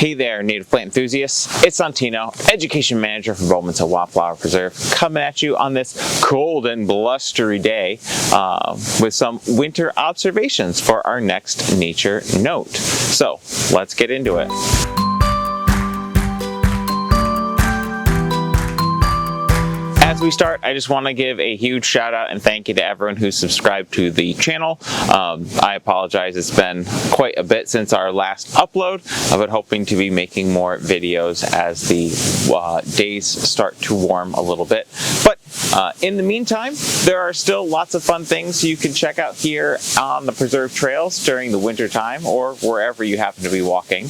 Hey there, native plant enthusiasts. It's Santino, Education Manager for Bowman's Hill Wildflower Preserve, coming at you on this cold and blustery day with some winter observations for our next nature note. So let's get into it. As we start, I just want to give a huge shout out and thank you to everyone who's subscribed to the channel. I apologize, it's been quite a bit since our last upload, but hoping to be making more videos as the days start to warm a little bit. But in the meantime, there are still lots of fun things you can check out here on the preserve trails during the winter time or wherever you happen to be walking.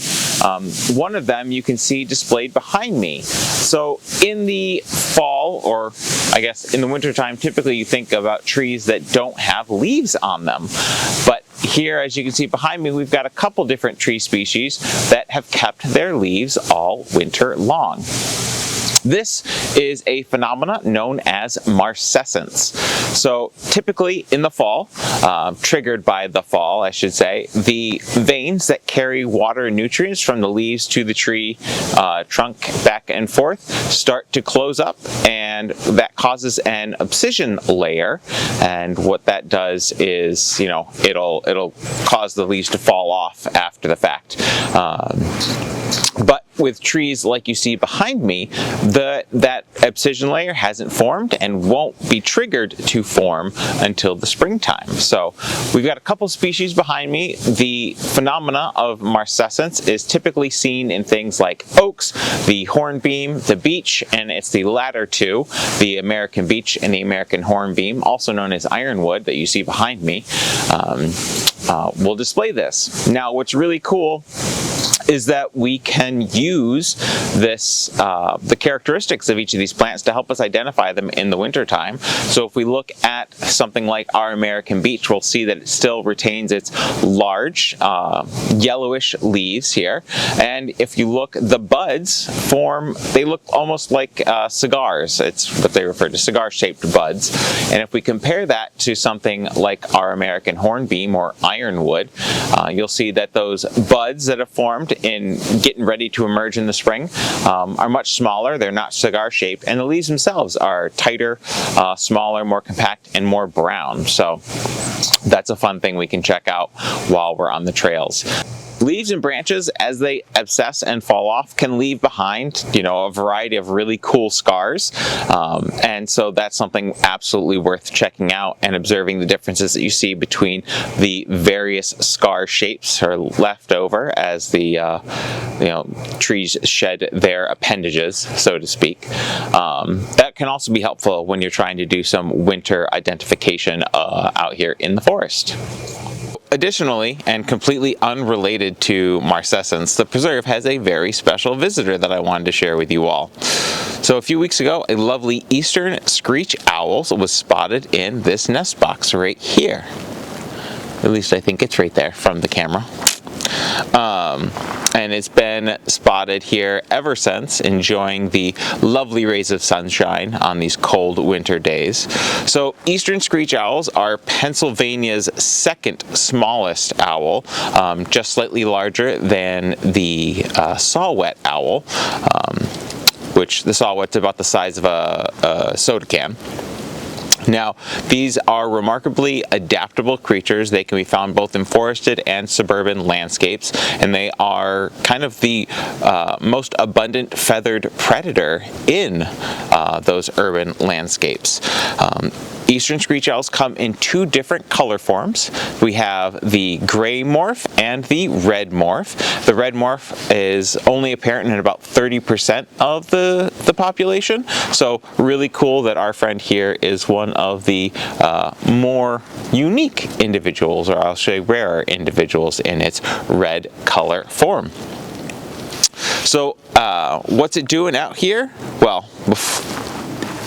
One of them you can see displayed behind me. So in the fall, or I guess in the wintertime, typically you think about trees that don't have leaves on them. But here, as you can see behind me, we've got a couple different tree species that have kept their leaves all winter long. This is a phenomena known as marcescence. So typically in the fall, triggered by the fall, I should say, the veins that carry water and nutrients from the leaves to the tree trunk back and forth start to close up, and that causes an abscission layer. And what that does is, it'll cause the leaves to fall off after the fact. But with trees like you see behind me, that abscission layer hasn't formed and won't be triggered to form until the springtime. So we've got a couple species behind me. The phenomena of marcescence is typically seen in things like oaks, the hornbeam, the beech, and it's the latter two, the American beech and the American hornbeam, also known as ironwood, that you see behind me. We'll display this. Now, what's really cool is that we can use this, the characteristics of each of these plants to help us identify them in the wintertime. So if we look at something like our American beech, we'll see that it still retains its large yellowish leaves here. And if you look, the buds they look almost like cigars. It's what they refer to, cigar-shaped buds. And if we compare that to something like our American hornbeam or ironwood, you'll see that those buds that have formed in getting ready to emerge in the spring are much smaller. They're not cigar shaped, and the leaves themselves are tighter, smaller, more compact, and more brown. So that's a fun thing we can check out while we're on the trails. Leaves and branches, as they abscess and fall off, can leave behind, a variety of really cool scars. And so that's something absolutely worth checking out and observing the differences that you see between the various scar shapes are left over as the trees shed their appendages, so to speak. That can also be helpful when you're trying to do some winter identification out here in the forest. Additionally, and completely unrelated to marcescence, the preserve has a very special visitor that I wanted to share with you all. So a few weeks ago, a lovely eastern screech owl was spotted in this nest box right here. At least I think it's right there from the camera. And it's been spotted here ever since, enjoying the lovely rays of sunshine on these cold winter days. So eastern screech owls are Pennsylvania's second smallest owl, just slightly larger than the saw-whet owl, which the saw-whet's about the size of a soda can. Now, these are remarkably adaptable creatures. They can be found both in forested and suburban landscapes, and they are kind of the most abundant feathered predator in those urban landscapes. Eastern screech owls come in two different color forms. We have the gray morph and the red morph. The red morph is only apparent in about 30% of the population, so really cool that our friend here is one of the more unique individuals, or I'll say rarer individuals, in its red color form. So what's it doing out here? Well,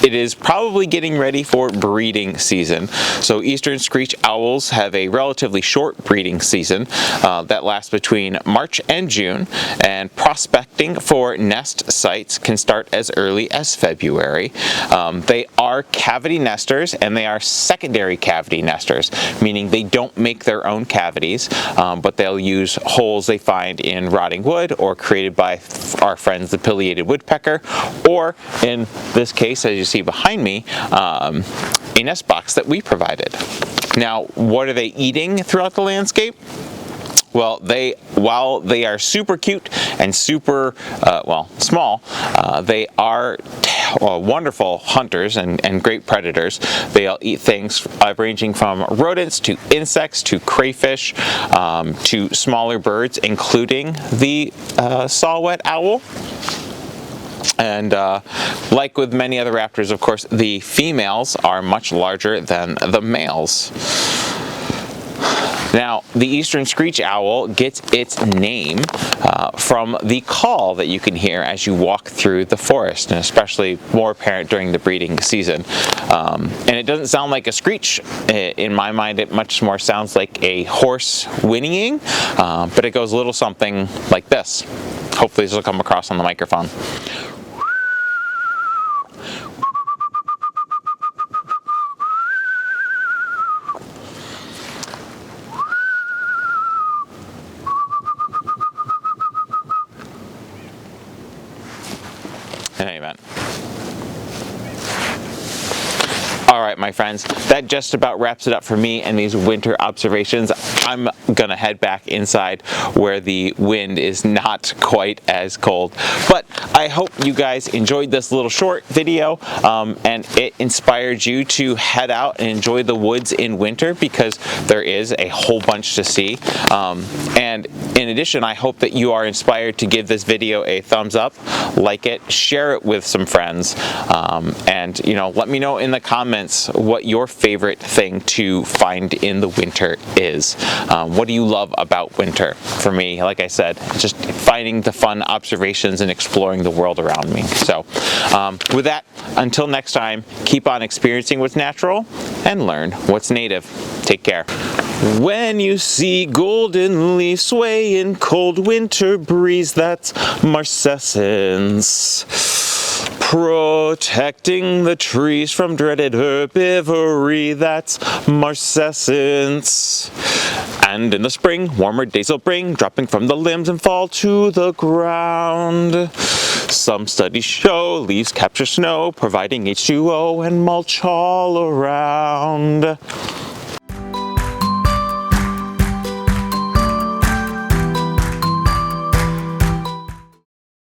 it is probably getting ready for breeding season. So eastern screech owls have a relatively short breeding season that lasts between March and June, and prospecting for nest sites can start as early as February. They are cavity nesters, and they are secondary cavity nesters, meaning they don't make their own cavities, but they'll use holes they find in rotting wood or created by our friends the pileated woodpecker, or in this case, as you see behind me, a nest box that we provided. Now, what are they eating throughout the landscape? Well, while they are super cute and super, small, they are wonderful hunters and great predators. They'll eat things ranging from rodents to insects to crayfish to smaller birds, including the saw-whet owl. And like with many other raptors, of course, the females are much larger than the males. Now, the eastern screech owl gets its name from the call that you can hear as you walk through the forest, and especially more apparent during the breeding season. And it doesn't sound like a screech. In my mind, it much more sounds like a horse whinnying, but it goes a little something like this. Hopefully this will come across on the microphone. In any event. All right, my friends, that just about wraps it up for me and these winter observations. I'm gonna head back inside where the wind is not quite as cold. But I hope you guys enjoyed this little short video and it inspired you to head out and enjoy the woods in winter, because there is a whole bunch to see. And in addition, I hope that you are inspired to give this video a thumbs up, like it, share it with some friends, and let me know in the comments what your favorite thing to find in the winter is. What do you love about winter? For me, like I said, just finding the fun observations and exploring the world around me. So with that, until next time, keep on experiencing what's natural and learn what's native. Take care. When you see golden leaves sway in cold winter breeze, that's marcescens. Protecting the trees from dreaded herbivory, that's marcescens. And in the spring, warmer days will bring, dropping from the limbs and fall to the ground. Some studies show leaves capture snow, providing H2O and mulch all around.